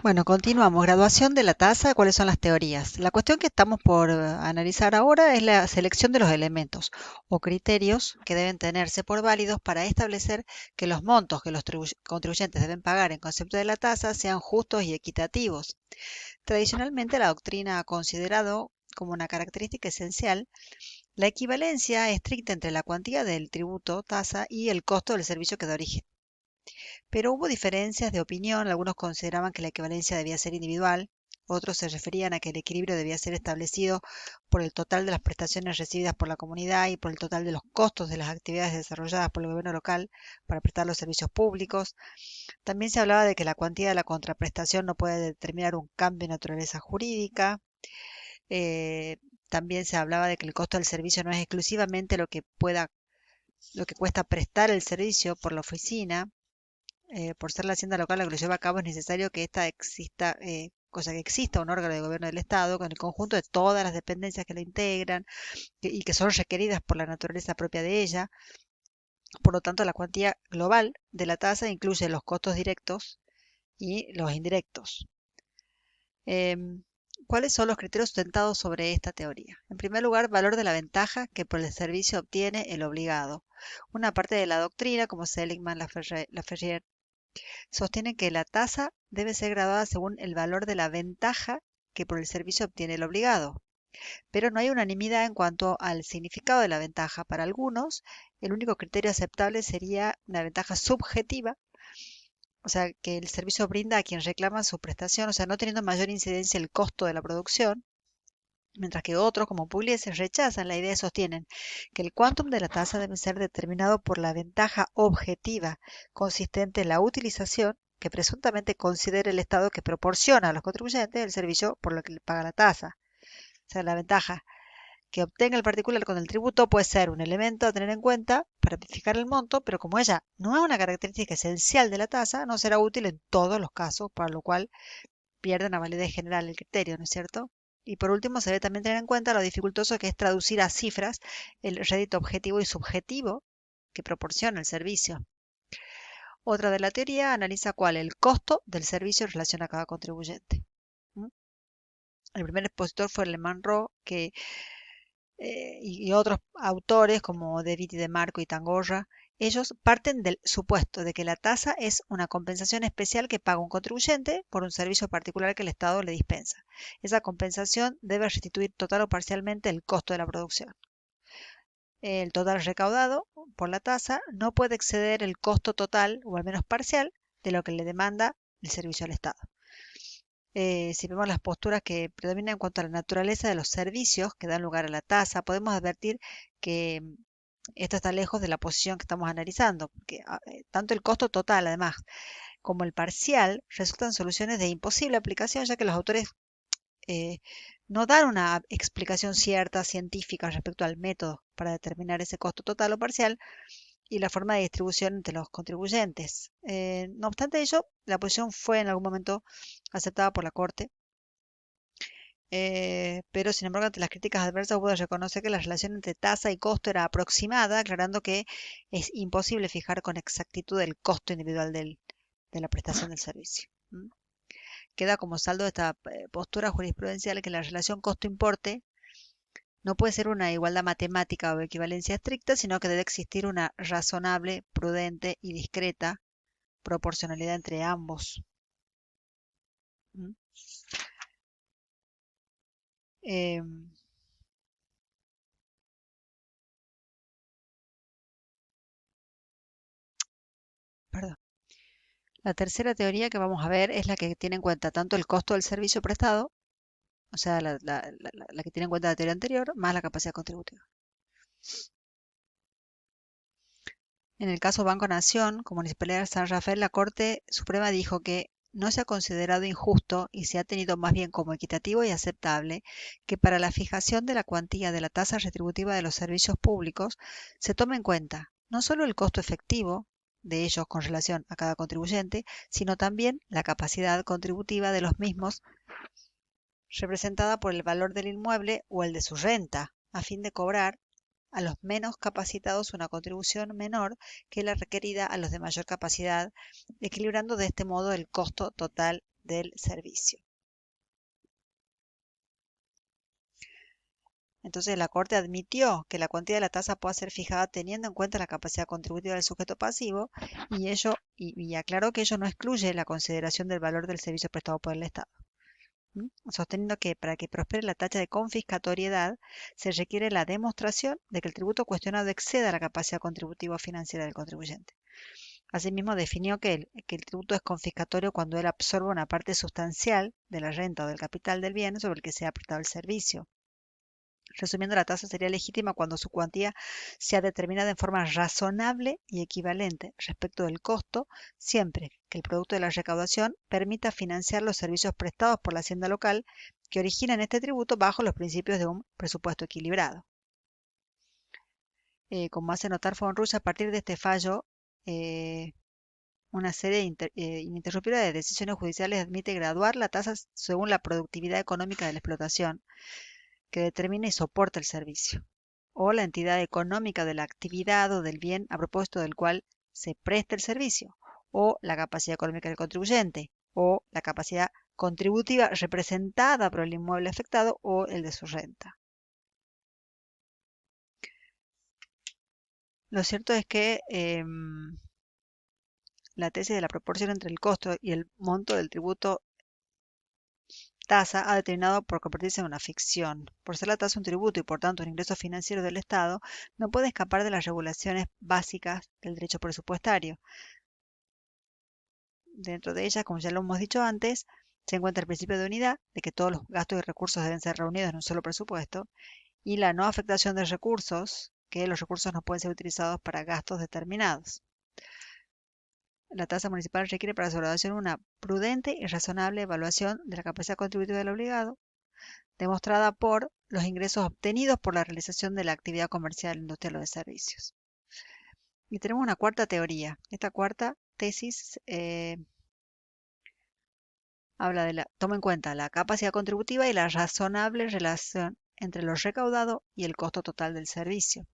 Bueno, continuamos. Graduación de la tasa, ¿cuáles son las teorías? La cuestión que estamos por analizar ahora es la selección de los elementos o criterios que deben tenerse por válidos para establecer que los montos que los contribuyentes deben pagar en concepto de la tasa sean justos y equitativos. Tradicionalmente, la doctrina ha considerado como una característica esencial la equivalencia estricta entre la cuantía del tributo, tasa y el costo del servicio que da origen. Pero hubo diferencias de opinión, algunos consideraban que la equivalencia debía ser individual, otros se referían a que el equilibrio debía ser establecido por el total de las prestaciones recibidas por la comunidad y por el total de los costos de las actividades desarrolladas por el gobierno local para prestar los servicios públicos. También se hablaba de que la cuantía de la contraprestación no puede determinar un cambio de naturaleza jurídica. Eh, También se hablaba de que el costo del servicio no es exclusivamente lo que cuesta prestar el servicio por la oficina. Por ser la hacienda local la que lo lleva a cabo, es necesario que ésta exista, cosa que exista un órgano de gobierno del Estado con el conjunto de todas las dependencias que la integran y que son requeridas por la naturaleza propia de ella. Por lo tanto, la cuantía global de la tasa incluye los costos directos y los indirectos. Em, ¿Cuáles son los criterios sustentados sobre esta teoría? En primer lugar, valor de la ventaja que por el servicio obtiene el obligado. Una parte de la doctrina, como Seligman, Laferriere, sostienen que la tasa debe ser graduada según el valor de la ventaja que por el servicio obtiene el obligado, pero no hay unanimidad en cuanto al significado de la ventaja. Para algunos, el único criterio aceptable sería una ventaja subjetiva, o sea, que el servicio brinda a quien reclama su prestación, o sea, no teniendo mayor incidencia el costo de la producción, mientras que otros, como Pugliese, rechazan la idea y sostienen que el quantum de la tasa debe ser determinado por la ventaja objetiva consistente en la utilización que presuntamente considere el Estado que proporciona a los contribuyentes el servicio por lo que le paga la tasa. O sea, la ventaja que obtenga el particular con el tributo puede ser un elemento a tener en cuenta para fijar el monto, pero como ella no es una característica esencial de la tasa, no será útil en todos los casos, para lo cual pierde una validez general el criterio, ¿no es cierto? Y por último, se debe también tener en cuenta lo dificultoso que es traducir a cifras el rédito objetivo y subjetivo que proporciona el servicio. Otra de la teoría analiza cuál es el costo del servicio en relación a cada contribuyente. ¿Mm? El primer expositor fue Alemán Roh, y otros autores como De Vitti de Marco y Tangorra. Ellos parten del supuesto de que la tasa es una compensación especial que paga un contribuyente por un servicio particular que el Estado le dispensa. Esa compensación debe restituir total o parcialmente el costo de la producción. El total recaudado por la tasa no puede exceder el costo total, o al menos parcial, de lo que le demanda el servicio al Estado. Si vemos las posturas que predominan en cuanto a la naturaleza de los servicios que dan lugar a la tasa, podemos advertir que esto está lejos de la posición que estamos analizando, porque tanto el costo total, además, como el parcial resultan soluciones de imposible aplicación, ya que los autores eh, no dan una explicación cierta, científica, respecto al método para determinar ese costo total o parcial y la forma de distribución entre los contribuyentes. No obstante ello, la posición fue en algún momento aceptada por la Corte, pero sin embargo, ante las críticas adversas hubo de reconocer que la relación entre tasa y costo era aproximada, aclarando que es imposible fijar con exactitud el costo individual de la prestación del servicio. Queda como saldo de esta postura jurisprudencial que la relación costo-importe no puede ser una igualdad matemática o equivalencia estricta, sino que debe existir una razonable, prudente y discreta proporcionalidad entre ambos. ¿Mm? Em, Perdón. La tercera teoría que vamos a ver es la que tiene en cuenta tanto el costo del servicio prestado, o sea, la que tiene en cuenta la teoría anterior, más la capacidad contributiva. En el caso Banco Nación, como Municipalidad de San Rafael, la Corte Suprema dijo que no se ha considerado injusto y se ha tenido más bien como equitativo y aceptable que para la fijación de la cuantía de la tasa retributiva de los servicios públicos se tome en cuenta no solo el costo efectivo de ellos con relación a cada contribuyente, sino también la capacidad contributiva de los mismos representada por el valor del inmueble o el de su renta, a fin de cobrar a los menos capacitados una contribución menor que la requerida a los de mayor capacidad, equilibrando de este modo el costo total del servicio. Entonces la Corte admitió que la cuantía de la tasa pueda ser fijada teniendo en cuenta la capacidad contributiva del sujeto pasivo y aclaró que ello no excluye la consideración del valor del servicio prestado por el Estado. Sosteniendo que para que prospere la tasa de confiscatoriedad se requiere la demostración de que el tributo cuestionado exceda la capacidad contributiva financiera del contribuyente. Asimismo, definió que el tributo es confiscatorio cuando él absorbe una parte sustancial de la renta o del capital del bien sobre el que se ha prestado el servicio. Resumiendo, la tasa sería legítima cuando su cuantía sea determinada en forma razonable y equivalente respecto del costo, siempre que el producto de la recaudación permita financiar los servicios prestados por la hacienda local que originan este tributo bajo los principios de un presupuesto equilibrado. Como hace notar Fonrush, a partir de este fallo, una serie ininterrumpida de decisiones judiciales admite graduar la tasa según la productividad económica de la explotación que determine y soporte el servicio, o la entidad económica de la actividad o del bien a propósito del cual se presta el servicio, o la capacidad económica del contribuyente, o la capacidad contributiva representada por el inmueble afectado o el de su renta. Lo cierto es que la tesis de la proporción entre el costo y el monto del tributo tasa ha determinado por convertirse en una ficción. Por ser la tasa un tributo y por tanto un ingreso financiero del Estado, no puede escapar de las regulaciones básicas del derecho presupuestario. Dentro de ellas, como ya lo hemos dicho antes, se encuentra el principio de unidad, de que todos los gastos y recursos deben ser reunidos en un solo presupuesto, y la no afectación de recursos, que los recursos no pueden ser utilizados para gastos determinados. La tasa municipal requiere para su graduación una prudente y razonable evaluación de la capacidad contributiva del obligado, demostrada por los ingresos obtenidos por la realización de la actividad comercial, industrial o de servicios. Y tenemos una cuarta teoría. Esta cuarta tesis toma en cuenta la capacidad contributiva y la razonable relación entre lo recaudado y el costo total del servicio.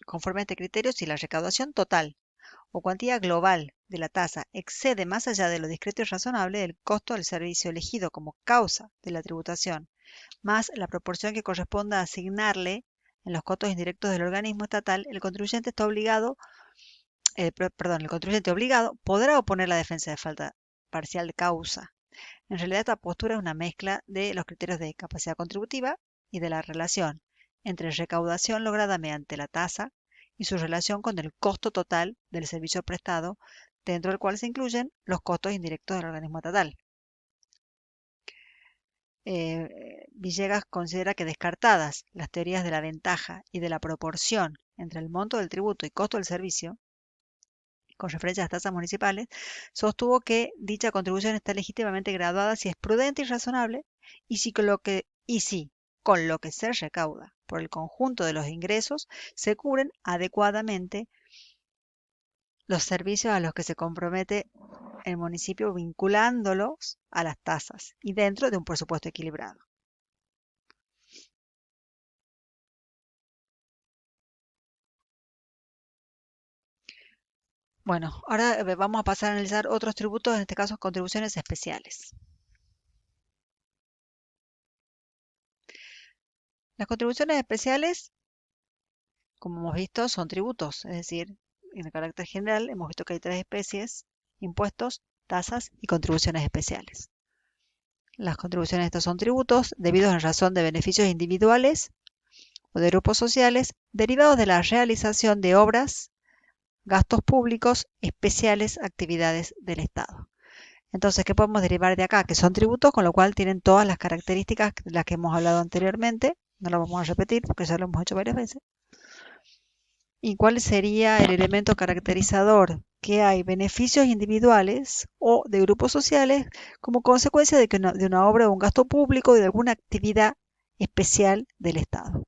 Conforme a este criterio, si la recaudación total o cuantía global de la tasa excede más allá de lo discreto y razonable del costo del servicio elegido como causa de la tributación, más la proporción que corresponda asignarle en los costos indirectos del organismo estatal, el contribuyente obligado podrá oponer la defensa de falta parcial de causa. En realidad, esta postura es una mezcla de los criterios de capacidad contributiva y de la relación entre recaudación lograda mediante la tasa y su relación con el costo total del servicio prestado, dentro del cual se incluyen los costos indirectos del organismo estatal. Villegas considera que descartadas las teorías de la ventaja y de la proporción entre el monto del tributo y costo del servicio, con referencia a las tasas municipales, sostuvo que dicha contribución está legítimamente graduada si es prudente y razonable y si con lo que se recauda por el conjunto de los ingresos se cubren adecuadamente los servicios a los que se compromete el municipio vinculándolos a las tasas y dentro de un presupuesto equilibrado. Bueno, ahora vamos a pasar a analizar otros tributos, en este caso contribuciones especiales. Las contribuciones especiales, como hemos visto, son tributos, es decir, en el carácter general hemos visto que hay tres especies: impuestos, tasas y contribuciones especiales. Las contribuciones estos son tributos debidos en razón de beneficios individuales o de grupos sociales derivados de la realización de obras, gastos públicos, especiales actividades del Estado. Entonces, ¿qué podemos derivar de acá? Que son tributos, con lo cual tienen todas las características de las que hemos hablado anteriormente. No lo vamos a repetir porque ya lo hemos hecho varias veces. ¿Y cuál sería el elemento caracterizador? Que hay beneficios individuales o de grupos sociales como consecuencia de una obra o un gasto público o de alguna actividad especial del Estado.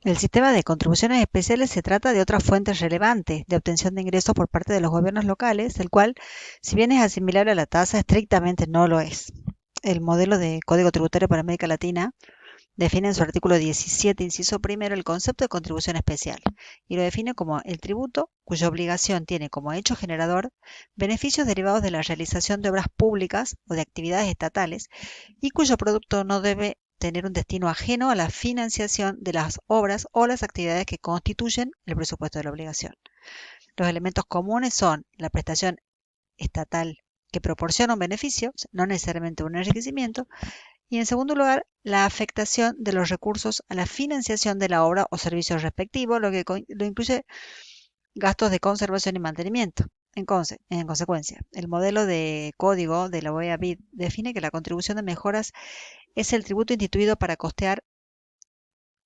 El sistema de contribuciones especiales se trata de otra fuente relevante de obtención de ingresos por parte de los gobiernos locales, el cual, si bien es asimilable a la tasa, estrictamente no lo es. El modelo de Código Tributario para América Latina define en su artículo 17, inciso primero, el concepto de contribución especial y lo define como el tributo cuya obligación tiene como hecho generador beneficios derivados de la realización de obras públicas o de actividades estatales y cuyo producto no debe tener un destino ajeno a la financiación de las obras o las actividades que constituyen el presupuesto de la obligación. Los elementos comunes son la prestación estatal que proporciona un beneficio, no necesariamente un enriquecimiento, y en segundo lugar, la afectación de los recursos a la financiación de la obra o servicio respectivo, lo que lo incluye gastos de conservación y mantenimiento. En consecuencia, el modelo de código de la OEA BID define que la contribución de mejoras es el tributo instituido para costear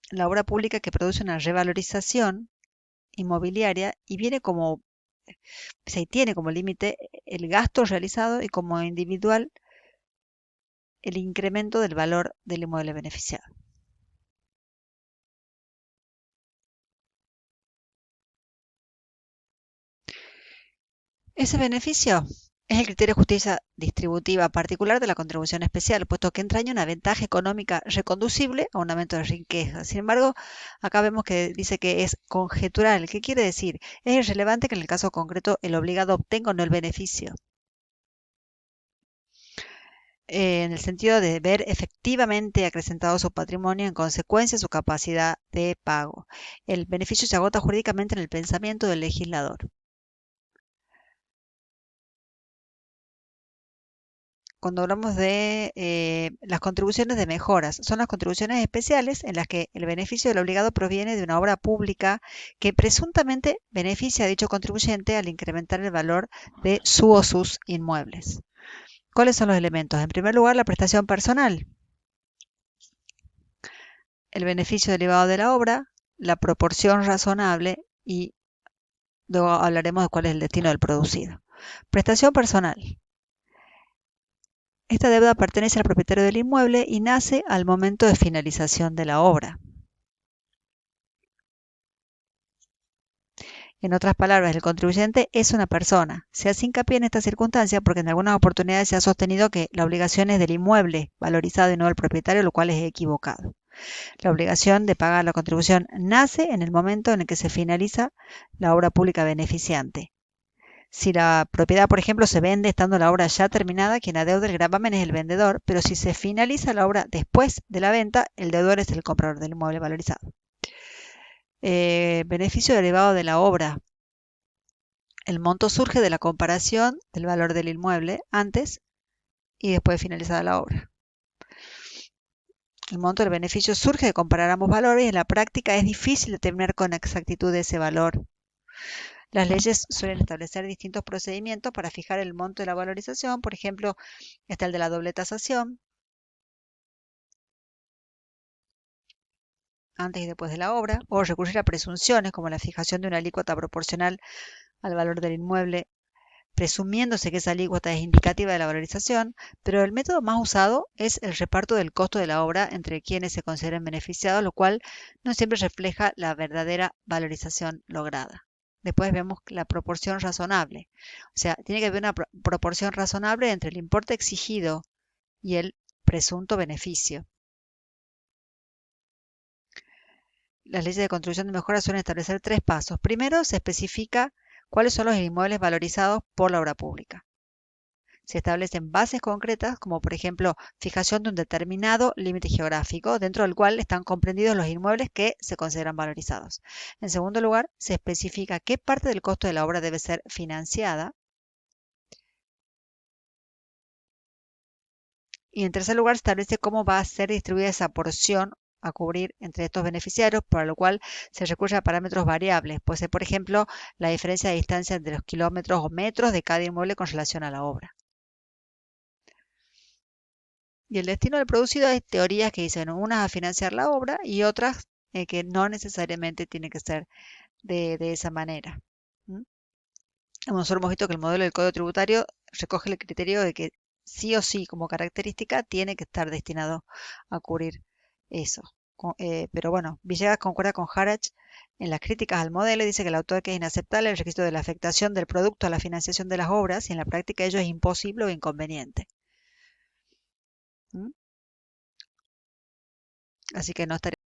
la obra pública que produce una revalorización inmobiliaria y tiene como límite el gasto realizado y como individual el incremento del valor del inmueble beneficiado. Ese beneficio es el criterio de justicia distributiva particular de la contribución especial, puesto que entraña una ventaja económica reconducible a un aumento de riqueza. Sin embargo, acá vemos que dice que es conjetural. ¿Qué quiere decir? Es irrelevante que en el caso concreto el obligado obtenga o no el beneficio, en el sentido de ver efectivamente acrecentado su patrimonio, en consecuencia su capacidad de pago. El beneficio se agota jurídicamente en el pensamiento del legislador. Cuando hablamos de las contribuciones de mejoras, son las contribuciones especiales en las que el beneficio del obligado proviene de una obra pública que presuntamente beneficia a dicho contribuyente al incrementar el valor de su o sus inmuebles. ¿Cuáles son los elementos? En primer lugar, la prestación personal, el beneficio derivado de la obra, la proporción razonable y luego hablaremos de cuál es el destino del producido. Prestación personal. Esta deuda pertenece al propietario del inmueble y nace al momento de finalización de la obra. En otras palabras, el contribuyente es una persona. Se hace hincapié en esta circunstancia porque en algunas oportunidades se ha sostenido que la obligación es del inmueble valorizado y no del propietario, lo cual es equivocado. La obligación de pagar la contribución nace en el momento en el que se finaliza la obra pública beneficiante. Si la propiedad, por ejemplo, se vende estando la obra ya terminada, quien adeuda el gravamen es el vendedor, pero si se finaliza la obra después de la venta, el deudor es el comprador del inmueble valorizado. Beneficio derivado de la obra. El monto surge de la comparación del valor del inmueble antes y después de finalizada la obra. El monto del beneficio surge de comparar ambos valores y en la práctica es difícil determinar con exactitud ese valor. Las leyes suelen establecer distintos procedimientos para fijar el monto de la valorización. Por ejemplo, está el de la doble tasación, antes y después de la obra, o recurrir a presunciones como la fijación de una alícuota proporcional al valor del inmueble, presumiéndose que esa alícuota es indicativa de la valorización, pero el método más usado es el reparto del costo de la obra entre quienes se consideren beneficiados, lo cual no siempre refleja la verdadera valorización lograda. Después vemos la proporción razonable. O sea, tiene que haber una proporción razonable entre el importe exigido y el presunto beneficio. Las leyes de construcción de mejora suelen establecer 3 pasos. Primero, se especifica cuáles son los inmuebles valorizados por la obra pública. Se establecen bases concretas, como por ejemplo fijación de un determinado límite geográfico, dentro del cual están comprendidos los inmuebles que se consideran valorizados. En segundo lugar, se especifica qué parte del costo de la obra debe ser financiada. Y en tercer lugar, se establece cómo va a ser distribuida esa porción a cubrir entre estos beneficiarios, para lo cual se recurre a parámetros variables. Puede ser, por ejemplo, la diferencia de distancia entre los kilómetros o metros de cada inmueble con relación a la obra. Y el destino del producido hay teorías que dicen unas a financiar la obra y otras que no necesariamente tiene que ser de esa manera. Nosotros hemos visto que el modelo del Código Tributario recoge el criterio de que sí o sí, como característica, tiene que estar destinado a cubrir eso. Pero bueno, Villegas concuerda con Harach en las críticas al modelo y dice que el autor que es inaceptable el requisito de la afectación del producto a la financiación de las obras y en la práctica ello es imposible o inconveniente. así que no estaría